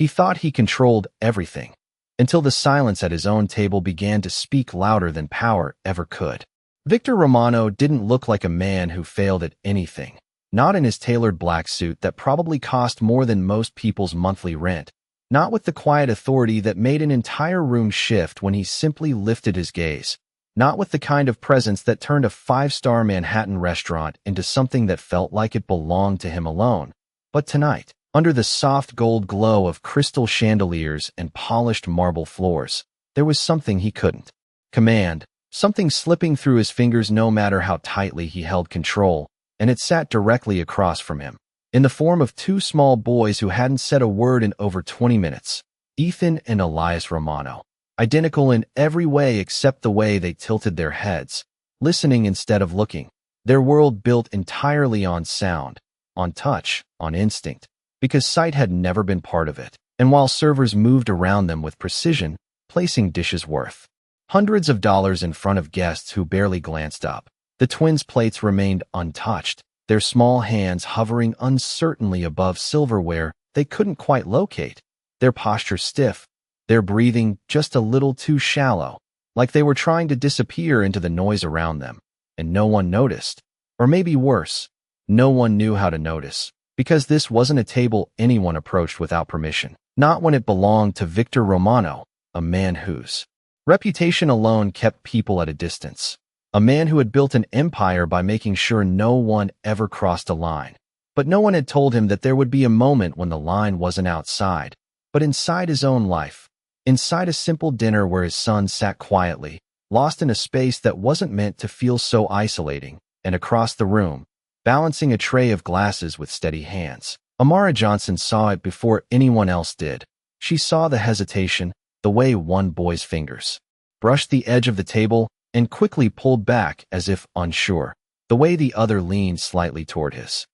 He thought he controlled everything, until the silence at his own table began to speak louder than power ever could. Victor Romano didn't look like a man who failed at anything. Not in his tailored black suit that probably cost more than most people's monthly rent. Not with the quiet authority that made an entire room shift when he simply lifted his gaze. Not with the kind of presence that turned a five-star Manhattan restaurant into something that felt like it belonged to him alone. But tonight, under the soft gold glow of crystal chandeliers and polished marble floors, there was something he couldn't command, something slipping through his fingers no matter how tightly he held control, and it sat directly across from him, in the form of two small boys who hadn't said a word in over 20 minutes, Ethan and Elias Romano. Identical in every way except the way they tilted their heads, listening instead of looking. Their world built entirely on sound, on touch, on instinct, because sight had never been part of it. And while servers moved around them with precision, placing dishes worth hundreds of dollars in front of guests who barely glanced up, the twins' plates remained untouched, their small hands hovering uncertainly above silverware they couldn't quite locate, their posture stiff, their breathing just a little too shallow, like they were trying to disappear into the noise around them. And no one noticed. Or maybe worse, no one knew how to notice, because this wasn't a table anyone approached without permission. Not when it belonged to Victor Romano, a man whose reputation alone kept people at a distance. A man who had built an empire by making sure no one ever crossed a line. But no one had told him that there would be a moment when the line wasn't outside, but inside his own life. Inside a simple dinner where his son sat quietly, lost in a space that wasn't meant to feel so isolating, and across the room, balancing a tray of glasses with steady hands. Amara Johnson saw it before anyone else did. She saw the hesitation, the way one boy's fingers brushed the edge of the table and quickly pulled back as if unsure, the way the other leaned slightly toward his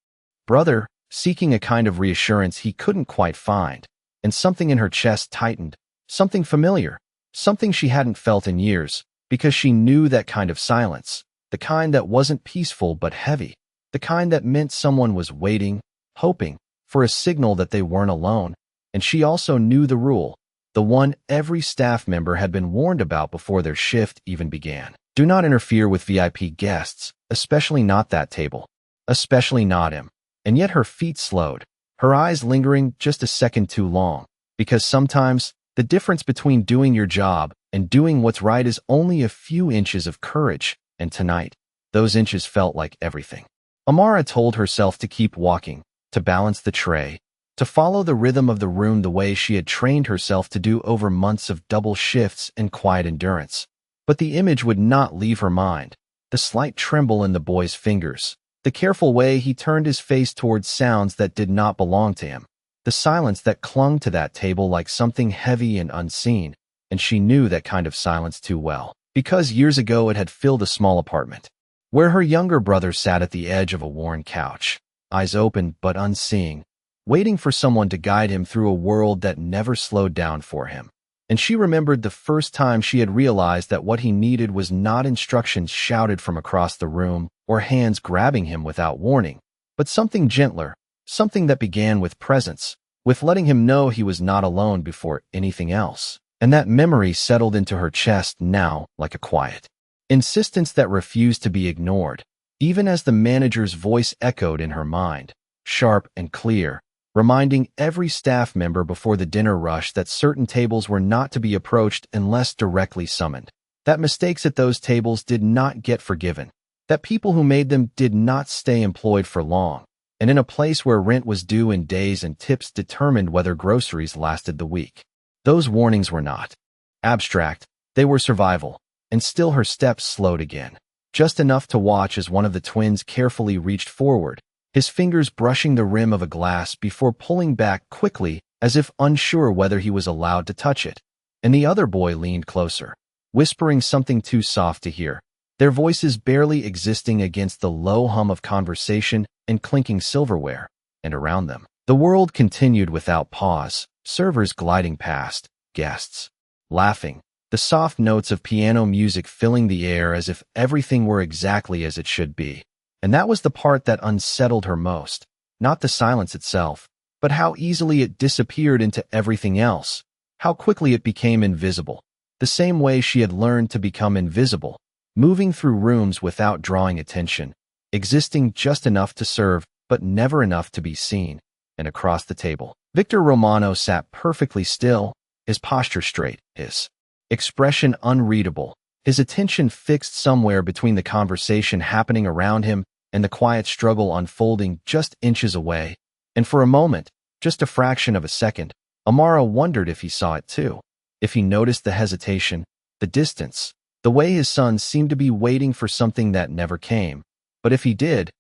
brother, seeking a kind of reassurance he couldn't quite find, and something in her chest tightened. Something familiar, something she hadn't felt in years, because she knew that kind of silence, the kind that wasn't peaceful but heavy, the kind that meant someone was waiting, hoping, for a signal that they weren't alone. And she also knew the rule, the one every staff member had been warned about before their shift even began. Do not interfere with VIP guests, especially not that table, especially not him. And yet her feet slowed, her eyes lingering just a second too long, because sometimes the difference between doing your job and doing what's right is only a few inches of courage, and tonight, those inches felt like everything. Amara told herself to keep walking, to balance the tray, to follow the rhythm of the room the way she had trained herself to do over months of double shifts and quiet endurance. But the image would not leave her mind, the slight tremble in the boy's fingers, the careful way he turned his face towards sounds that did not belong to him. The silence that clung to that table like something heavy and unseen, and she knew that kind of silence too well, because years ago it had filled a small apartment, where her younger brother sat at the edge of a worn couch, eyes open but unseeing, waiting for someone to guide him through a world that never slowed down for him. And she remembered the first time she had realized that what he needed was not instructions shouted from across the room or hands grabbing him without warning, but something gentler, something that began with presence, with letting him know he was not alone before anything else. And that memory settled into her chest now like a quiet insistence that refused to be ignored, even as the manager's voice echoed in her mind, sharp and clear, reminding every staff member before the dinner rush that certain tables were not to be approached unless directly summoned, that mistakes at those tables did not get forgiven, that people who made them did not stay employed for long, and in a place where rent was due in days and tips determined whether groceries lasted the week. Those warnings were not abstract, they were survival, and still her steps slowed again, just enough to watch as one of the twins carefully reached forward, his fingers brushing the rim of a glass before pulling back quickly as if unsure whether he was allowed to touch it, and the other boy leaned closer, whispering something too soft to hear, their voices barely existing against the low hum of conversation and clinking silverware, and around them, the world continued without pause, servers gliding past, guests laughing, the soft notes of piano music filling the air as if everything were exactly as it should be. And that was the part that unsettled her most, not the silence itself, but how easily it disappeared into everything else, how quickly it became invisible. The same way she had learned to become invisible, moving through rooms without drawing attention, existing just enough to serve, but never enough to be seen. And across the table, Victor Romano sat perfectly still, his posture straight, his expression unreadable, his attention fixed somewhere between the conversation happening around him and the quiet struggle unfolding just inches away. And for a moment, just a fraction of a second, Amara wondered if he saw it too, if he noticed the hesitation, the distance, the way his son seemed to be waiting for something that never came. But if he did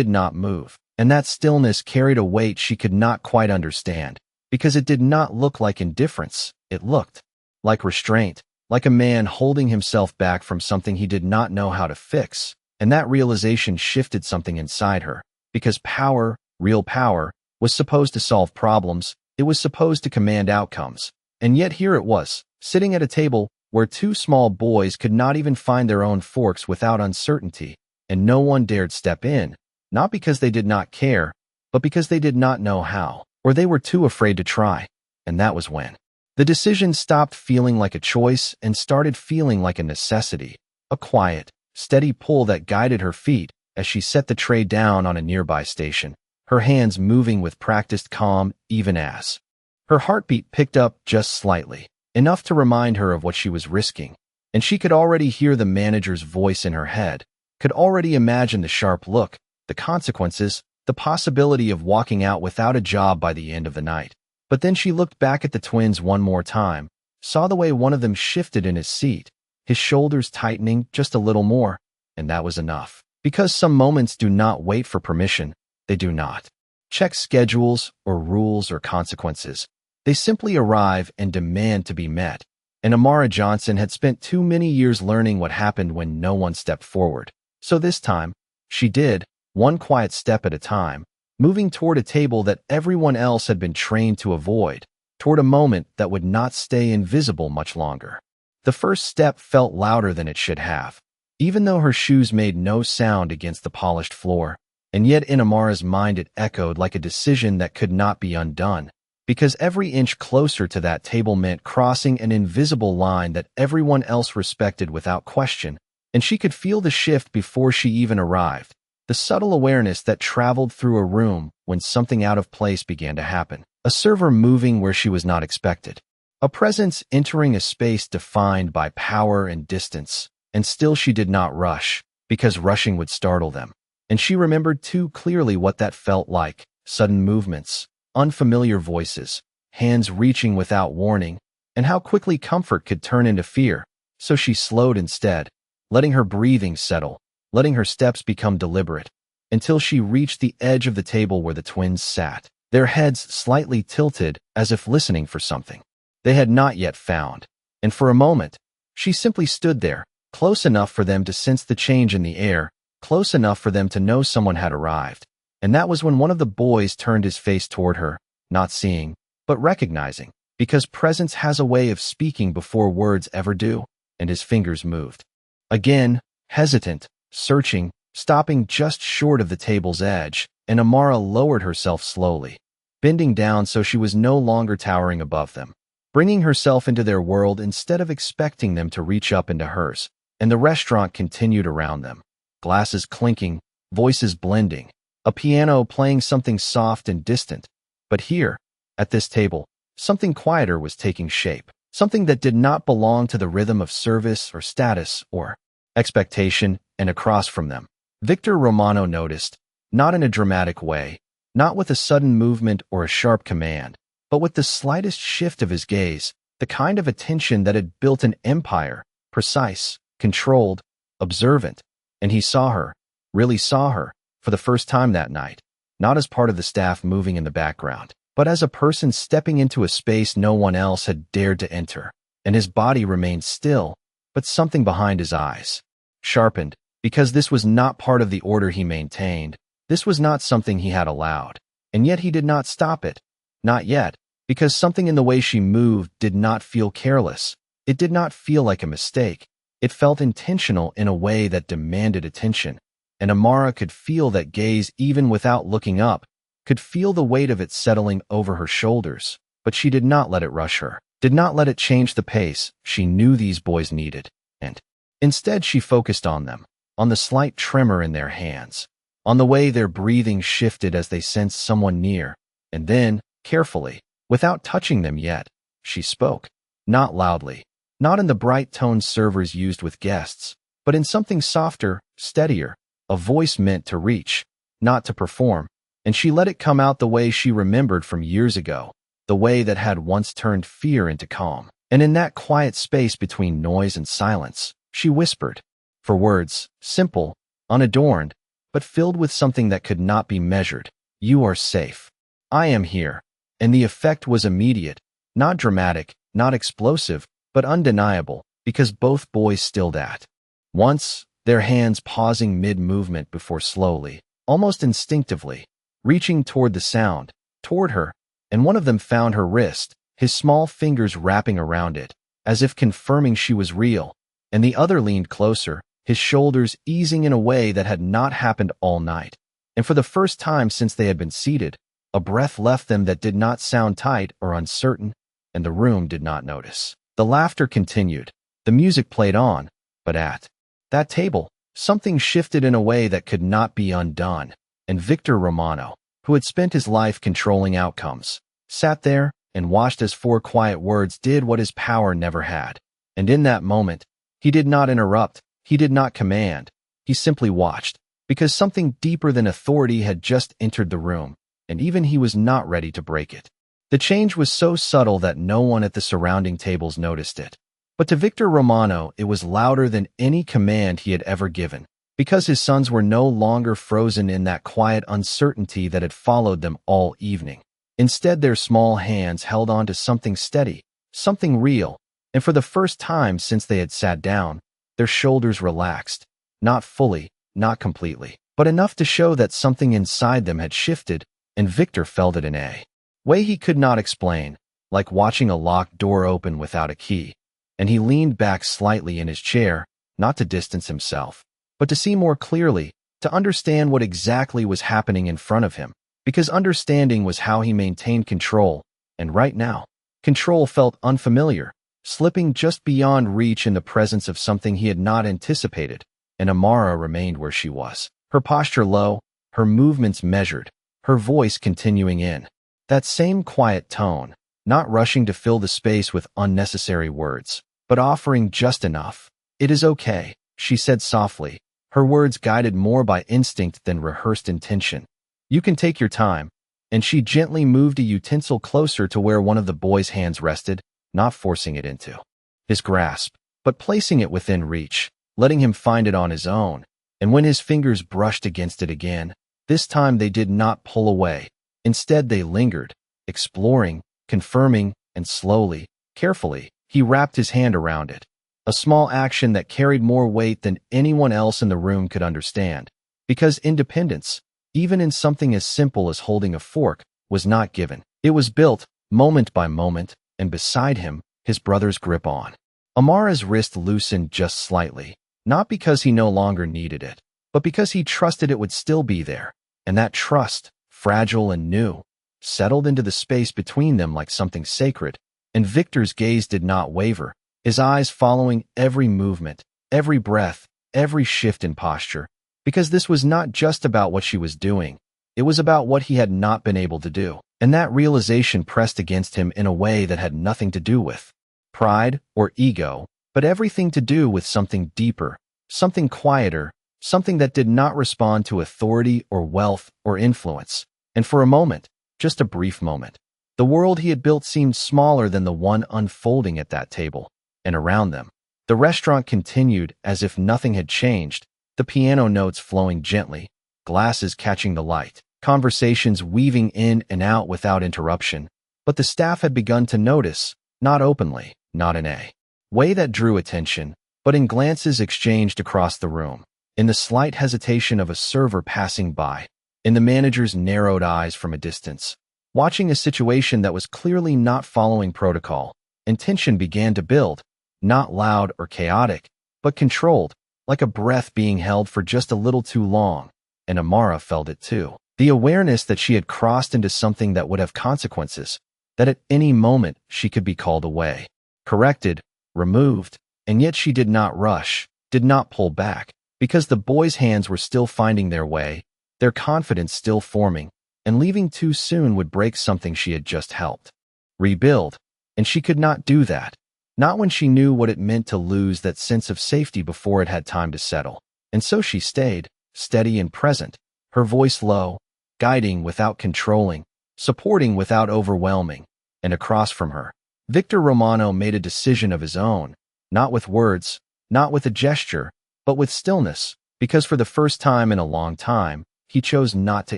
not move. And that stillness carried a weight she could not quite understand, because it did not look like indifference. It looked like restraint, like a man holding himself back from something he did not know how to fix. And that realization shifted something inside her, because power, real power, was supposed to solve problems, it was supposed to command outcomes. And yet here it was, sitting at a table where two small boys could not even find their own forks without uncertainty, and no one dared step in. Not because they did not care, but because they did not know how, or they were too afraid to try. And that was when the decision stopped feeling like a choice and started feeling like a necessity, a quiet, steady pull that guided her feet as she set the tray down on a nearby station, her hands moving with practiced calm even as her heartbeat picked up just slightly, enough to remind her of what she was risking. And she could already hear the manager's voice in her head, could already imagine the sharp look, the consequences, the possibility of walking out without a job by the end of the night. But then she looked back at the twins one more time, saw the way one of them shifted in his seat, his shoulders tightening just a little more, and that was enough. Because some moments do not wait for permission, they do not check schedules or rules or consequences. They simply arrive and demand to be met. And Amara Johnson had spent too many years learning what happened when no one stepped forward. So this time, she did, one quiet step at a time, moving toward a table that everyone else had been trained to avoid, toward a moment that would not stay invisible much longer. The first step felt louder than it should have, even though her shoes made no sound against the polished floor, and yet in Amara's mind it echoed like a decision that could not be undone, because every inch closer to that table meant crossing an invisible line that everyone else respected without question, and she could feel the shift before she even arrived. The subtle awareness that traveled through a room when something out of place began to happen. A server moving where she was not expected. A presence entering a space defined by power and distance. And still she did not rush, because rushing would startle them. And she remembered too clearly what that felt like. Sudden movements, unfamiliar voices, hands reaching without warning, and how quickly comfort could turn into fear. So she slowed instead, letting her breathing settle, letting her steps become deliberate, until she reached the edge of the table where the twins sat, their heads slightly tilted as if listening for something they had not yet found. And for a moment, she simply stood there, close enough for them to sense the change in the air, close enough for them to know someone had arrived. And that was when one of the boys turned his face toward her, not seeing, but recognizing, because presence has a way of speaking before words ever do, and his fingers moved. Again, hesitant, searching, stopping just short of the table's edge, and Amara lowered herself slowly, bending down so she was no longer towering above them, bringing herself into their world instead of expecting them to reach up into hers. And the restaurant continued around them, glasses clinking, voices blending, a piano playing something soft and distant. But here, at this table, something quieter was taking shape, something that did not belong to the rhythm of service or status or expectation. And across from them, Victor Romano noticed, not in a dramatic way, not with a sudden movement or a sharp command, but with the slightest shift of his gaze, the kind of attention that had built an empire, precise, controlled, observant. And he saw her, really saw her, for the first time that night, not as part of the staff moving in the background, but as a person stepping into a space no one else had dared to enter. And his body remained still, but something behind his eyes sharpened, because this was not part of the order he maintained. This was not something he had allowed. And yet he did not stop it. Not yet, because something in the way she moved did not feel careless. It did not feel like a mistake. It felt intentional in a way that demanded attention. And Amara could feel that gaze even without looking up, could feel the weight of it settling over her shoulders, but she did not let it rush her, did not let it change the pace she knew these boys needed, and instead she focused on them, on the slight tremor in their hands, on the way their breathing shifted as they sensed someone near, and then, carefully, without touching them yet, she spoke, not loudly, not in the bright tones servers used with guests, but in something softer, steadier, a voice meant to reach, not to perform, and she let it come out the way she remembered from years ago, the way that had once turned fear into calm. And in that quiet space between noise and silence, she whispered, for words, simple, unadorned, but filled with something that could not be measured, "You are safe. I am here." And the effect was immediate, not dramatic, not explosive, but undeniable, because both boys stilled at once, their hands pausing mid-movement before slowly, almost instinctively, reaching toward the sound, toward her, and one of them found her wrist, his small fingers wrapping around it, as if confirming she was real, and the other leaned closer, his shoulders easing in a way that had not happened all night. And for the first time since they had been seated, a breath left them that did not sound tight or uncertain, and the room did not notice. The laughter continued, the music played on, but at that table, something shifted in a way that could not be undone, and Victor Romano, who had spent his life controlling outcomes, sat there and watched as 4 quiet words did what his power never had. And in that moment, he did not interrupt, he did not command, he simply watched, because something deeper than authority had just entered the room, and even he was not ready to break it. The change was so subtle that no one at the surrounding tables noticed it. But to Victor Romano, it was louder than any command he had ever given, because his sons were no longer frozen in that quiet uncertainty that had followed them all evening. Instead, their small hands held on to something steady, something real, and for the first time since they had sat down, their shoulders relaxed, not fully, not completely, but enough to show that something inside them had shifted, and Victor felt it in a way he could not explain, like watching a locked door open without a key. And he leaned back slightly in his chair, not to distance himself, but to see more clearly, to understand what exactly was happening in front of him, because understanding was how he maintained control, and right now, control felt unfamiliar, slipping just beyond reach in the presence of something he had not anticipated, and Amara remained where she was, her posture low, her movements measured, her voice continuing in that same quiet tone, not rushing to fill the space with unnecessary words, but offering just enough. "It is okay," she said softly, her words guided more by instinct than rehearsed intention. "You can take your time," and she gently moved a utensil closer to where one of the boy's hands rested, not forcing it into his grasp, but placing it within reach, letting him find it on his own. And when his fingers brushed against it again, this time they did not pull away. Instead, they lingered, exploring, confirming, and slowly, carefully, he wrapped his hand around it. A small action that carried more weight than anyone else in the room could understand, because independence, even in something as simple as holding a fork, was not given. It was built, moment by moment, and beside him, his brother's grip on Amara's wrist loosened just slightly, not because he no longer needed it, but because he trusted it would still be there, and that trust, fragile and new, settled into the space between them like something sacred, and Victor's gaze did not waver, his eyes following every movement, every breath, every shift in posture, because this was not just about what she was doing, it was about what he had not been able to do, and that realization pressed against him in a way that had nothing to do with pride or ego, but everything to do with something deeper, something quieter, something that did not respond to authority or wealth or influence. And for a moment, just a brief moment, the world he had built seemed smaller than the one unfolding at that table, and around them. The restaurant continued as if nothing had changed, the piano notes flowing gently, glasses catching the light, conversations weaving in and out without interruption. But the staff had begun to notice, not openly, not in a way that drew attention, but in glances exchanged across the room, in the slight hesitation of a server passing by, in the manager's narrowed eyes from a distance, watching a situation that was clearly not following protocol, and tension began to build, not loud or chaotic, but controlled, like a breath being held for just a little too long, and Amara felt it too. The awareness that she had crossed into something that would have consequences, that at any moment she could be called away, corrected, removed, and yet she did not rush, did not pull back, because the boy's hands were still finding their way, their confidence still forming, and leaving too soon would break something she had just helped rebuild, and she could not do that, not when she knew what it meant to lose that sense of safety before it had time to settle. And so she stayed, steady and present, her voice low, guiding without controlling, supporting without overwhelming, and across from her, Victor Romano made a decision of his own, not with words, not with a gesture, but with stillness, because for the first time in a long time, he chose not to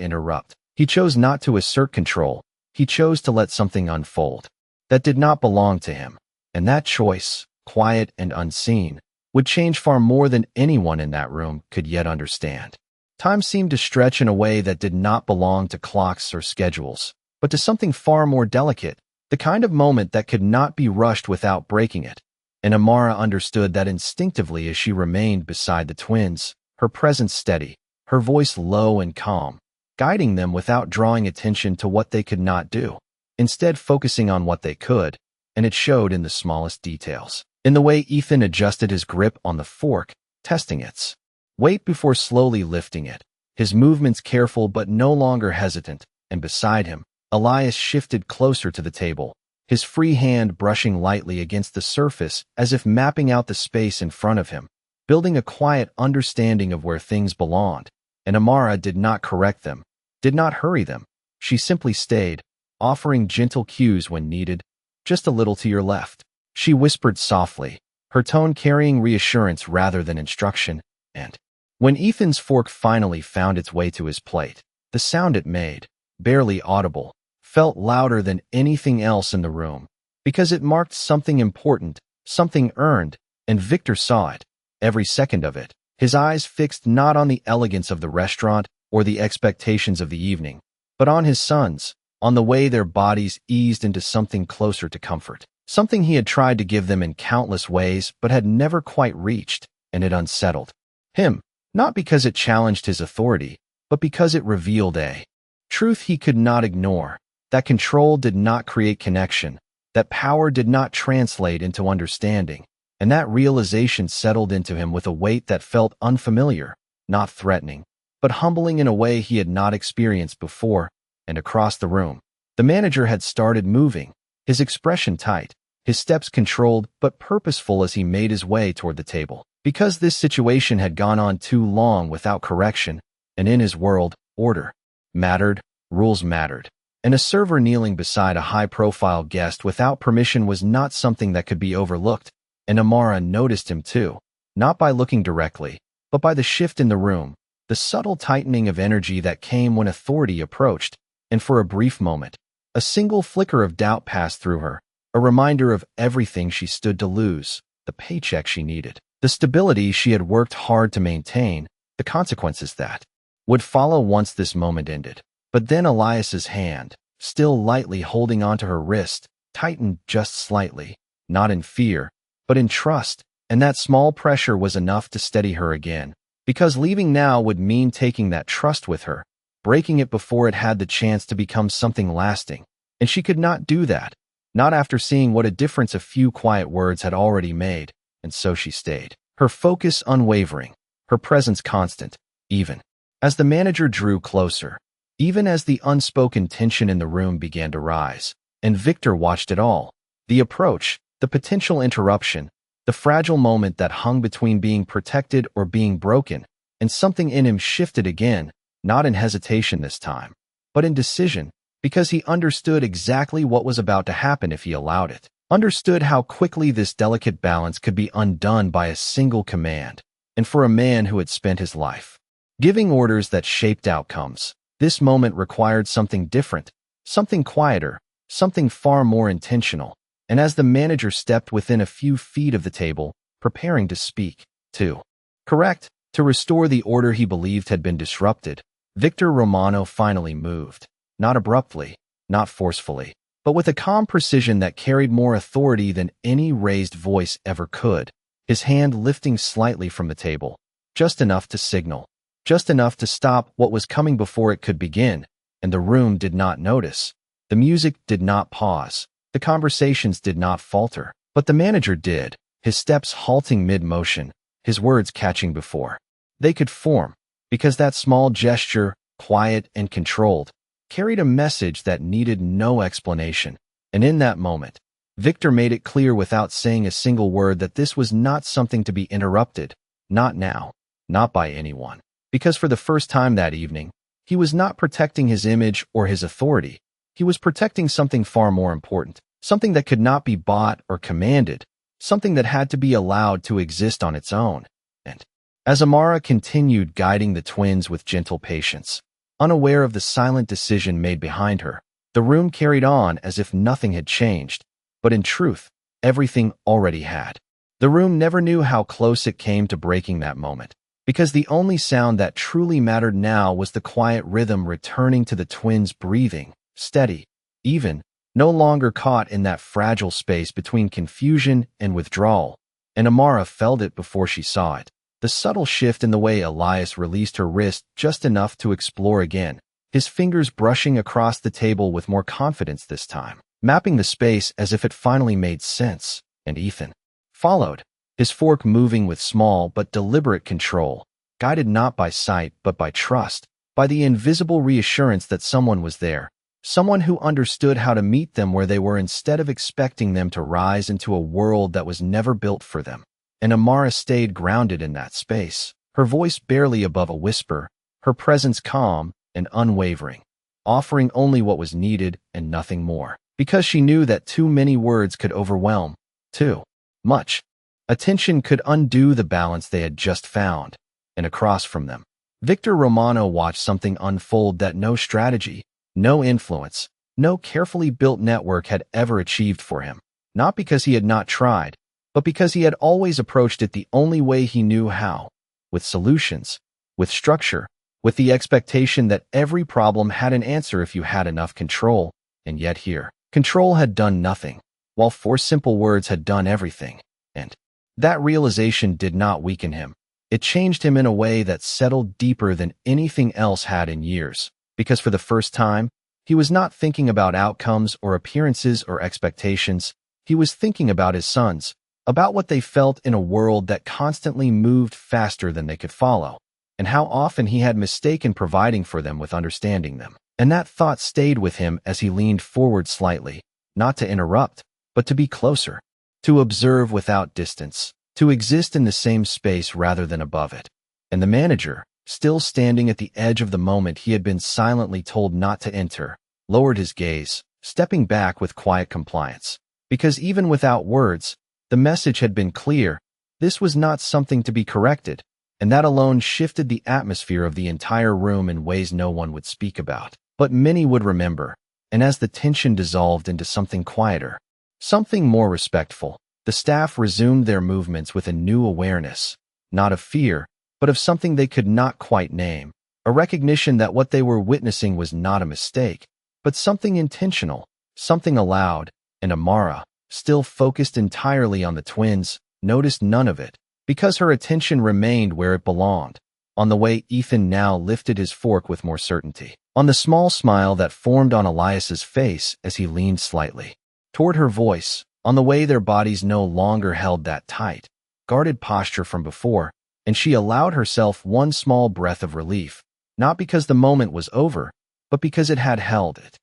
interrupt. He chose not to assert control. He chose to let something unfold that did not belong to him. And that choice, quiet and unseen, would change far more than anyone in that room could yet understand. Time seemed to stretch in a way that did not belong to clocks or schedules, but to something far more delicate, the kind of moment that could not be rushed without breaking it. And Amara understood that instinctively as she remained beside the twins, her presence steady, her voice low and calm, guiding them without drawing attention to what they could not do, instead focusing on what they could, and it showed in the smallest details. In the way Ethan adjusted his grip on the fork, testing its weight before slowly lifting it, his movements careful but no longer hesitant, and beside him, Elias shifted closer to the table, his free hand brushing lightly against the surface as if mapping out the space in front of him, building a quiet understanding of where things belonged. And Amara did not correct them, did not hurry them. She simply stayed, offering gentle cues when needed. Just a little to your left, she whispered softly, her tone carrying reassurance rather than instruction, and when Ethan's fork finally found its way to his plate, the sound it made, barely audible, felt louder than anything else in the room, because it marked something important, something earned, and Victor saw it, every second of it, his eyes fixed not on the elegance of the restaurant or the expectations of the evening, but on his sons, on the way their bodies eased into something closer to comfort, something he had tried to give them in countless ways but had never quite reached, and it unsettled him, not because it challenged his authority, but because it revealed a truth he could not ignore, that control did not create connection, that power did not translate into understanding, and that realization settled into him with a weight that felt unfamiliar, not threatening, but humbling in a way he had not experienced before. And across the room, the manager had started moving, his expression tight, his steps controlled but purposeful as he made his way toward the table. Because this situation had gone on too long without correction, and in his world, order mattered, rules mattered, and a server kneeling beside a high-profile guest without permission was not something that could be overlooked, and Amara noticed him too, not by looking directly, but by the shift in the room, the subtle tightening of energy that came when authority approached, and for a brief moment, a single flicker of doubt passed through her, a reminder of everything she stood to lose, the paycheck she needed, the stability she had worked hard to maintain, the consequences that would follow once this moment ended. But then Elias's hand, still lightly holding onto her wrist, tightened just slightly, not in fear, but in trust, and that small pressure was enough to steady her again, because leaving now would mean taking that trust with her, breaking it before it had the chance to become something lasting, and she could not do that, not after seeing what a difference a few quiet words had already made, and so she stayed, her focus unwavering, her presence constant, even as the manager drew closer, even as the unspoken tension in the room began to rise, and Victor watched it all, the approach, the potential interruption, the fragile moment that hung between being protected or being broken, and something in him shifted again, not in hesitation this time, but in decision, because he understood exactly what was about to happen if he allowed it, understood how quickly this delicate balance could be undone by a single command, and for a man who had spent his life giving orders that shaped outcomes, this moment required something different, something quieter, something far more intentional, and as the manager stepped within a few feet of the table, preparing to speak, to correct, to restore the order he believed had been disrupted, Victor Romano finally moved, not abruptly, not forcefully, but with a calm precision that carried more authority than any raised voice ever could, his hand lifting slightly from the table, just enough to signal, just enough to stop what was coming before it could begin, and the room did not notice. The music did not pause. The conversations did not falter. But the manager did, his steps halting mid-motion, his words catching before they could form, because that small gesture, quiet and controlled, carried a message that needed no explanation. And in that moment, Victor made it clear without saying a single word that this was not something to be interrupted, not now, not by anyone. Because for the first time that evening, he was not protecting his image or his authority. He was protecting something far more important, something that could not be bought or commanded, something that had to be allowed to exist on its own. And as Amara continued guiding the twins with gentle patience, unaware of the silent decision made behind her, the room carried on as if nothing had changed. But in truth, everything already had. The room never knew how close it came to breaking that moment, because the only sound that truly mattered now was the quiet rhythm returning to the twins' breathing, steady, even, no longer caught in that fragile space between confusion and withdrawal. And Amara felt it before she saw it. The subtle shift in the way Elias released her wrist just enough to explore again, his fingers brushing across the table with more confidence this time, mapping the space as if it finally made sense. And Ethan followed, his fork moving with small but deliberate control, guided not by sight but by trust, by the invisible reassurance that someone was there, someone who understood how to meet them where they were instead of expecting them to rise into a world that was never built for them. And Amara stayed grounded in that space, her voice barely above a whisper, her presence calm and unwavering, offering only what was needed and nothing more, because she knew that too many words could overwhelm, too much attention could undo the balance they had just found. And across from them, Victor Romano watched something unfold that no strategy, no influence, no carefully built network had ever achieved for him. Not because he had not tried, but because he had always approached it the only way he knew how, with solutions, with structure, with the expectation that every problem had an answer if you had enough control. And yet here, control had done nothing, while 4 simple words had done everything. And that realization did not weaken him. It changed him in a way that settled deeper than anything else had in years, because for the first time, he was not thinking about outcomes or appearances or expectations. He was thinking about his sons, about what they felt in a world that constantly moved faster than they could follow, and how often he had mistaken providing for them with understanding them. And that thought stayed with him as he leaned forward slightly, not to interrupt, but to be closer, to observe without distance, to exist in the same space rather than above it. And the manager, still standing at the edge of the moment he had been silently told not to enter, lowered his gaze, stepping back with quiet compliance. Because even without words, the message had been clear. This was not something to be corrected, and that alone shifted the atmosphere of the entire room in ways no one would speak about, but many would remember. And as the tension dissolved into something quieter, something more respectful, the staff resumed their movements with a new awareness, not of fear, but of something they could not quite name, a recognition that what they were witnessing was not a mistake, but something intentional, something allowed. And Amara, still focused entirely on the twins, noticed none of it, because her attention remained where it belonged, on the way Ethan now lifted his fork with more certainty, on the small smile that formed on Elias's face as he leaned slightly toward her voice, on the way their bodies no longer held that tight, guarded posture from before, and she allowed herself one small breath of relief, not because the moment was over, but because it had held it,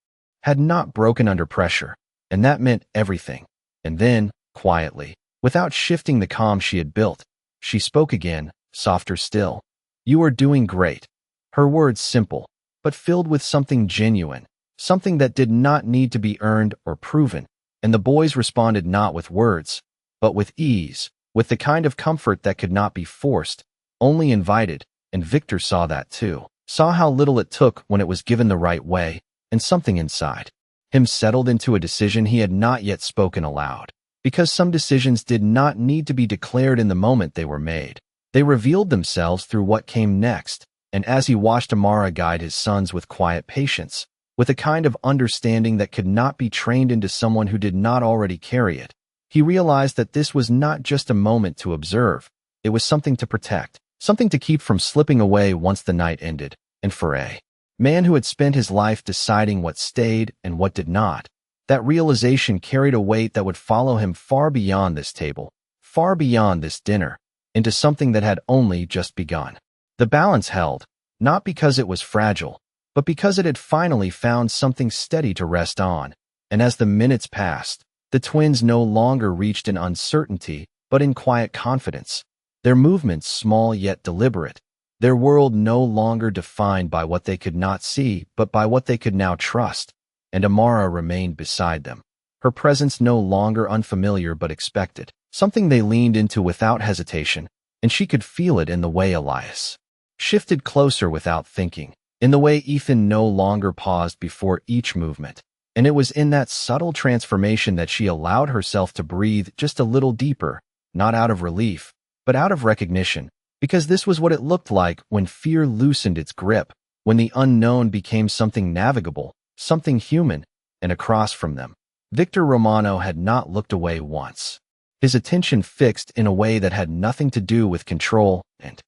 had not broken under pressure, and that meant everything. And then, quietly, without shifting the calm she had built, she spoke again, softer still. "You are doing great." Her words simple, but filled with something genuine, something that did not need to be earned or proven. And the boys responded not with words, but with ease, with the kind of comfort that could not be forced, only invited. And Victor saw that too, saw how little it took when it was given the right way, and something inside him settled into a decision he had not yet spoken aloud. Because some decisions did not need to be declared in the moment they were made. They revealed themselves through what came next. And as he watched Amara guide his sons with quiet patience, with a kind of understanding that could not be trained into someone who did not already carry it, he realized that this was not just a moment to observe, it was something to protect, something to keep from slipping away once the night ended. And for a man who had spent his life deciding what stayed and what did not, that realization carried a weight that would follow him far beyond this table, far beyond this dinner, into something that had only just begun. The balance held, not because it was fragile, but because it had finally found something steady to rest on. And as the minutes passed, the twins no longer reached in uncertainty, but in quiet confidence. Their movements small yet deliberate, their world no longer defined by what they could not see, but by what they could now trust. And Amara remained beside them, her presence no longer unfamiliar but expected, something they leaned into without hesitation, and she could feel it in the way Elias shifted closer without thinking, in the way Ethan no longer paused before each movement. And it was in that subtle transformation that she allowed herself to breathe just a little deeper, not out of relief, but out of recognition, because this was what it looked like when fear loosened its grip, when the unknown became something navigable, something human. And across from them, Victor Romano had not looked away once, his attention fixed in a way that had nothing to do with control and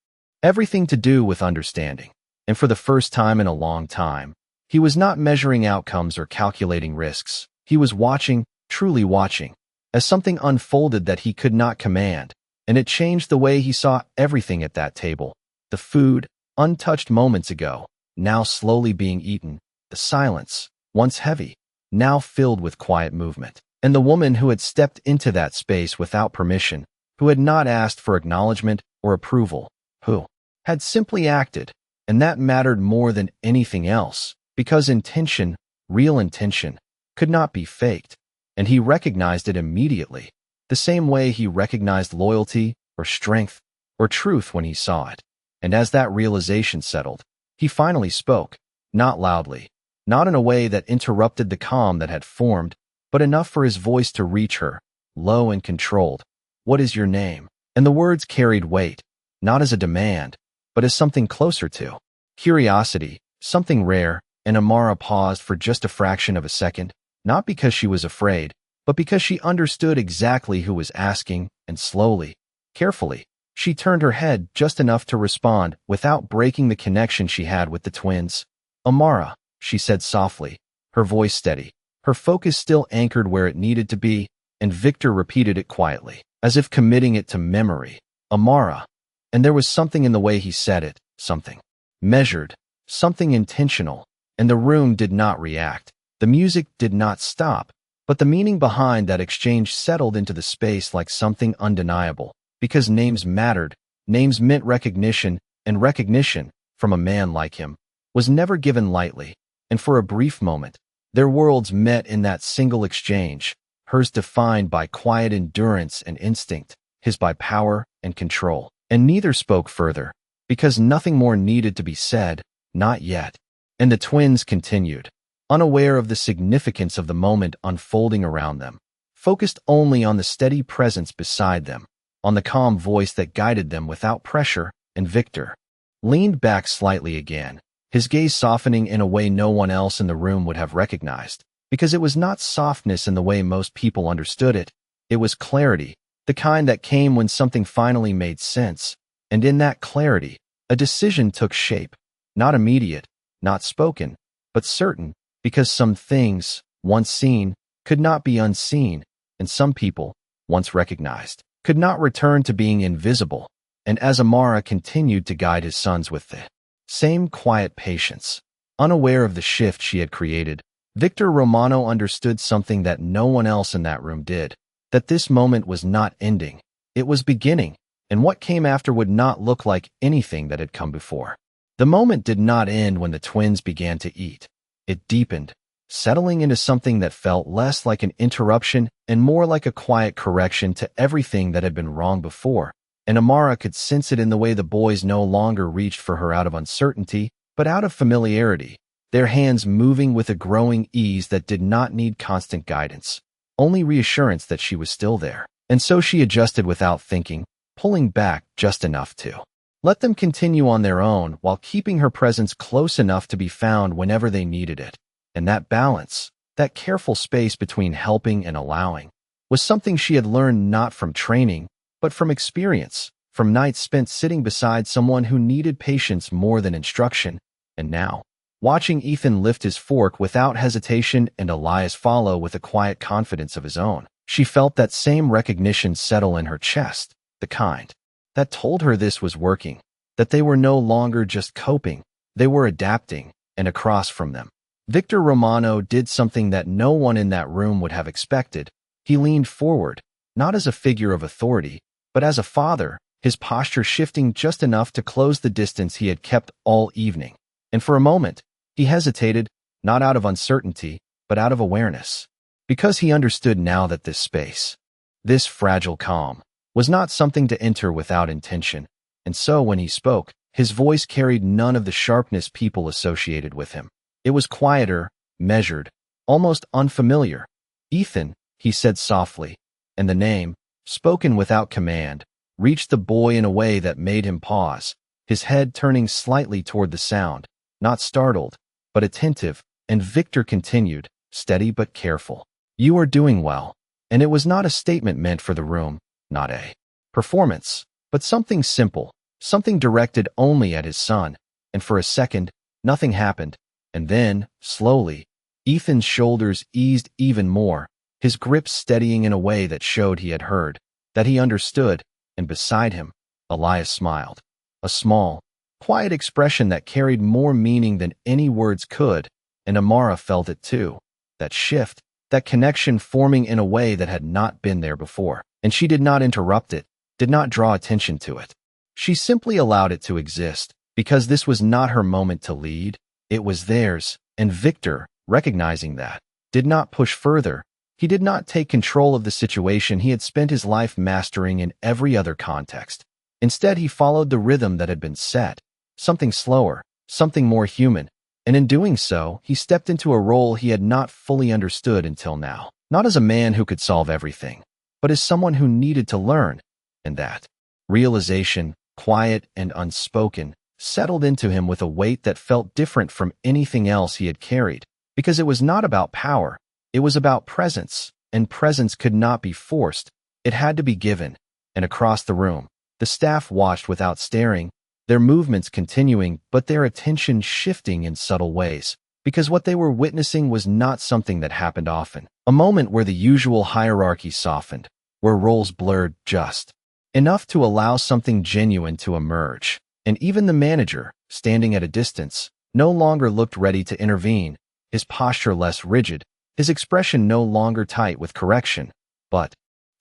everything to do with understanding. And for the first time in a long time, he was not measuring outcomes or calculating risks. He was watching, truly watching, as something unfolded that he could not command, and it changed the way he saw everything at that table. The food, untouched moments ago, now slowly being eaten, the silence, once heavy, now filled with quiet movement, and the woman who had stepped into that space without permission, who had not asked for acknowledgement or approval, who had simply acted, and that mattered more than anything else, because intention, real intention, could not be faked, and he recognized it immediately, the same way he recognized loyalty or strength or truth when he saw it. And as that realization settled, he finally spoke, not loudly, not in a way that interrupted the calm that had formed, but enough for his voice to reach her, low and controlled. "What is your name?" And the words carried weight, not as a demand, but as something closer to curiosity, something rare. And Amara paused for just a fraction of a second, not because she was afraid, but because she understood exactly who was asking, and slowly, carefully, she turned her head just enough to respond without breaking the connection she had with the twins. "Amara," she said softly, her voice steady, her focus still anchored where it needed to be, and Victor repeated it quietly, as if committing it to memory. "Amara." And there was something in the way he said it, something measured, something intentional, and the room did not react. The music did not stop, but the meaning behind that exchange settled into the space like something undeniable, because names mattered, names meant recognition, and recognition, from a man like him, was never given lightly. And for a brief moment, their worlds met in that single exchange, hers defined by quiet endurance and instinct, his by power and control. And neither spoke further, because nothing more needed to be said, not yet. And the twins continued, unaware of the significance of the moment unfolding around them, focused only on the steady presence beside them, on the calm voice that guided them without pressure. And Victor leaned back slightly again, his gaze softening in a way no one else in the room would have recognized, because it was not softness in the way most people understood it. It was clarity, the kind that came when something finally made sense. And in that clarity, a decision took shape, not immediate, not spoken, but certain, because some things, once seen, could not be unseen, and some people, once recognized, could not return to being invisible. And as Amara continued to guide his sons with the same quiet patience, unaware of the shift she had created, Victor Romano understood something that no one else in that room did, that this moment was not ending, it was beginning, and what came after would not look like anything that had come before. The moment did not end when the twins began to eat. It deepened, settling into something that felt less like an interruption and more like a quiet correction to everything that had been wrong before. And Amara could sense it in the way the boys no longer reached for her out of uncertainty, but out of familiarity, their hands moving with a growing ease that did not need constant guidance, only reassurance that she was still there. And so she adjusted without thinking, pulling back just enough to let them continue on their own while keeping her presence close enough to be found whenever they needed it. And that balance, that careful space between helping and allowing, was something she had learned not from training, but from experience, from nights spent sitting beside someone who needed patience more than instruction, and now, watching Ethan lift his fork without hesitation and Elias follow with a quiet confidence of his own, she felt that same recognition settle in her chest, the kind that told her this was working, that they were no longer just coping, they were adapting, and across from them, Victor Romano did something that no one in that room would have expected. He leaned forward, not as a figure of authority, but as a father, his posture shifting just enough to close the distance he had kept all evening. And for a moment, he hesitated, not out of uncertainty, but out of awareness, because he understood now that this space, this fragile calm, was not something to enter without intention, and so when he spoke, his voice carried none of the sharpness people associated with him. It was quieter, measured, almost unfamiliar. "Ethan," he said softly, and the name, spoken without command, reached the boy in a way that made him pause, his head turning slightly toward the sound, not startled, but attentive, and Victor continued, steady but careful. "You are doing well." And it was not a statement meant for the room, not a performance, but something simple, something directed only at his son, and for a second, nothing happened, and then, slowly, Ethan's shoulders eased even more, his grip steadying in a way that showed he had heard, that he understood, and beside him, Elias smiled. A small, quiet expression that carried more meaning than any words could, and Amara felt it too. That shift, that connection forming in a way that had not been there before, and she did not interrupt it, did not draw attention to it. She simply allowed it to exist, because this was not her moment to lead, it was theirs, and Victor, recognizing that, did not push further. He did not take control of the situation he had spent his life mastering in every other context. Instead, he followed the rhythm that had been set, something slower, something more human, and in doing so, he stepped into a role he had not fully understood until now, not as a man who could solve everything, but as someone who needed to learn, and that realization, quiet and unspoken, settled into him with a weight that felt different from anything else he had carried, because it was not about power, it was about presence, and presence could not be forced, it had to be given, and across the room, the staff watched without staring, their movements continuing but their attention shifting in subtle ways, because what they were witnessing was not something that happened often, a moment where the usual hierarchy softened, where roles blurred just enough to allow something genuine to emerge, and even the manager, standing at a distance, no longer looked ready to intervene, his posture less rigid, his expression no longer tight with correction, but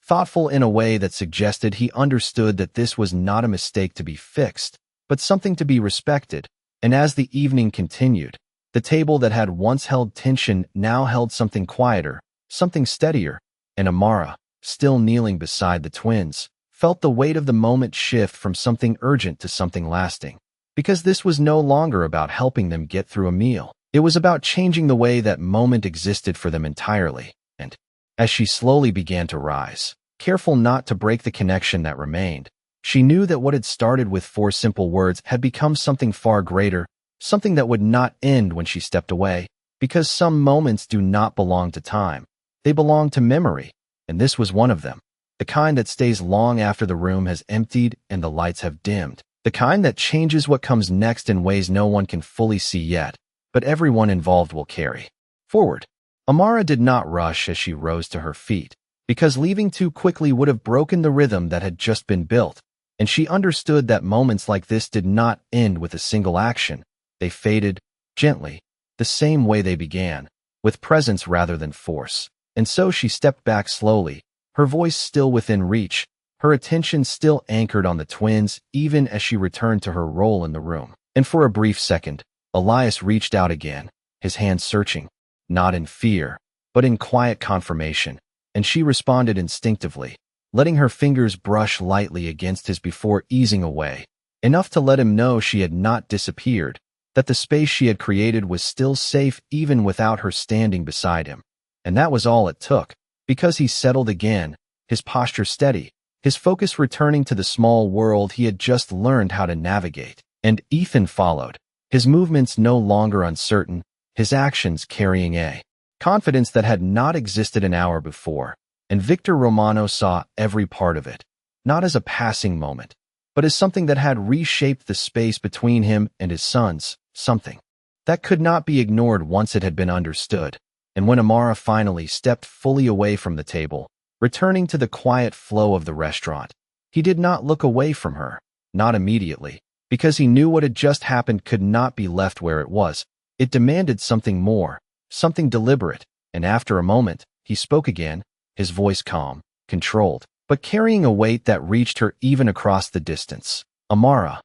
thoughtful in a way that suggested he understood that this was not a mistake to be fixed, but something to be respected. And as the evening continued, the table that had once held tension now held something quieter, something steadier, and Amara, still kneeling beside the twins, felt the weight of the moment shift from something urgent to something lasting, because this was no longer about helping them get through a meal. It was about changing the way that moment existed for them entirely, and as she slowly began to rise, careful not to break the connection that remained, she knew that what had started with 4 simple words had become something far greater, something that would not end when she stepped away, because some moments do not belong to time. They belong to memory, and this was one of them, the kind that stays long after the room has emptied and the lights have dimmed, the kind that changes what comes next in ways no one can fully see yet, but everyone involved will carry forward. Amara did not rush as she rose to her feet, because leaving too quickly would have broken the rhythm that had just been built, and she understood that moments like this did not end with a single action. They faded, gently, the same way they began, with presence rather than force. And so she stepped back slowly, her voice still within reach, her attention still anchored on the twins even as she returned to her role in the room. And for a brief second, Elias reached out again, his hand searching, not in fear, but in quiet confirmation, and she responded instinctively, letting her fingers brush lightly against his before easing away, enough to let him know she had not disappeared, that the space she had created was still safe even without her standing beside him. And that was all it took, because he settled again, his posture steady, his focus returning to the small world he had just learned how to navigate. And Ethan followed, his movements no longer uncertain, his actions carrying a confidence that had not existed an hour before, and Victor Romano saw every part of it, not as a passing moment, but as something that had reshaped the space between him and his sons, something that could not be ignored once it had been understood. And when Amara finally stepped fully away from the table, returning to the quiet flow of the restaurant, he did not look away from her, not immediately, because he knew what had just happened could not be left where it was. It demanded something more, something deliberate, and after a moment, he spoke again, his voice calm, controlled, but carrying a weight that reached her even across the distance. Amara.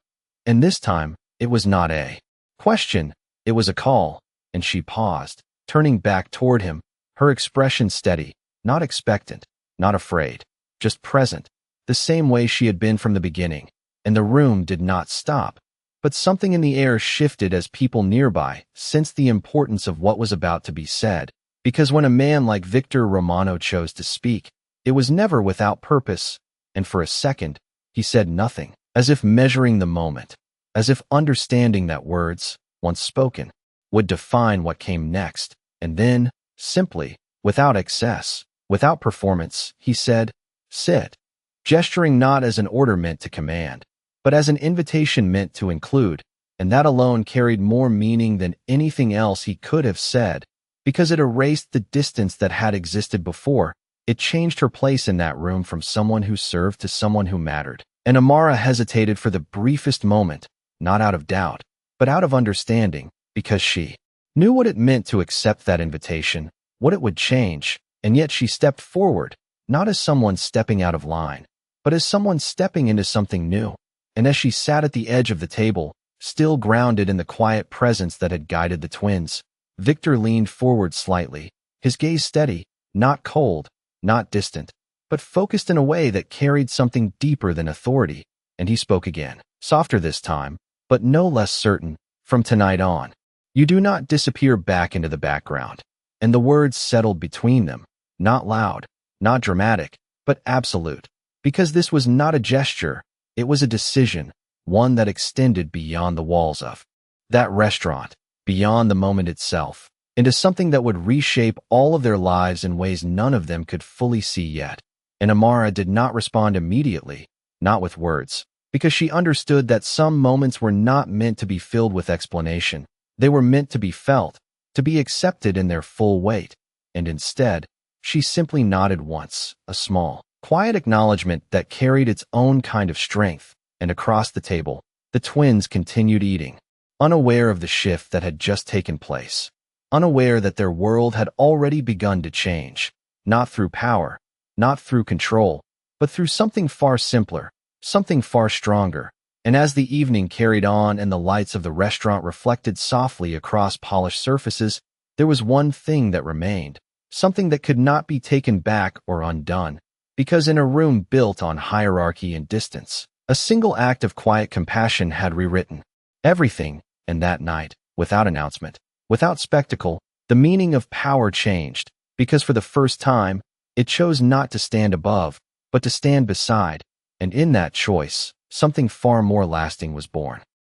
And this time, it was not a question, it was a call, and she paused, turning back toward him, her expression steady, not expectant, not afraid, just present, the same way she had been from the beginning. And the room did not stop, but something in the air shifted as people nearby sensed the importance of what was about to be said, because when a man like Victor Romano chose to speak, it was never without purpose, and for a second, he said nothing, as if measuring the moment, as if understanding that words, once spoken, would define what came next, and then, simply, without excess, without performance, he said, "Sit," gesturing not as an order meant to command, but as an invitation meant to include, and that alone carried more meaning than anything else he could have said, because it erased the distance that had existed before. It changed her place in that room from someone who served to someone who mattered. And Amara hesitated for the briefest moment, not out of doubt, but out of understanding, because she knew what it meant to accept that invitation, what it would change, and yet she stepped forward, not as someone stepping out of line, but as someone stepping into something new. And as she sat at the edge of the table, still grounded in the quiet presence that had guided the twins, Victor leaned forward slightly, his gaze steady, not cold, not distant, but focused in a way that carried something deeper than authority, and he spoke again, softer this time, but no less certain. "From tonight on, you do not disappear back into the background." And the words settled between them, not loud, not dramatic, but absolute, because this was not a gesture, it was a decision, one that extended beyond the walls of that restaurant, beyond the moment itself, into something that would reshape all of their lives in ways none of them could fully see yet. And Amara did not respond immediately, not with words, because she understood that some moments were not meant to be filled with explanation. They were meant to be felt, to be accepted in their full weight. And instead, she simply nodded once, a small, quiet acknowledgement that carried its own kind of strength, and across the table, the twins continued eating, unaware of the shift that had just taken place, unaware that their world had already begun to change, not through power, not through control, but through something far simpler, something far stronger. And as the evening carried on and the lights of the restaurant reflected softly across polished surfaces, there was one thing that remained, something that could not be taken back or undone, because in a room built on hierarchy and distance, a single act of quiet compassion had rewritten everything. And that night, without announcement, without spectacle, the meaning of power changed, because for the first time, it chose not to stand above, but to stand beside, and in that choice, something far more lasting was born.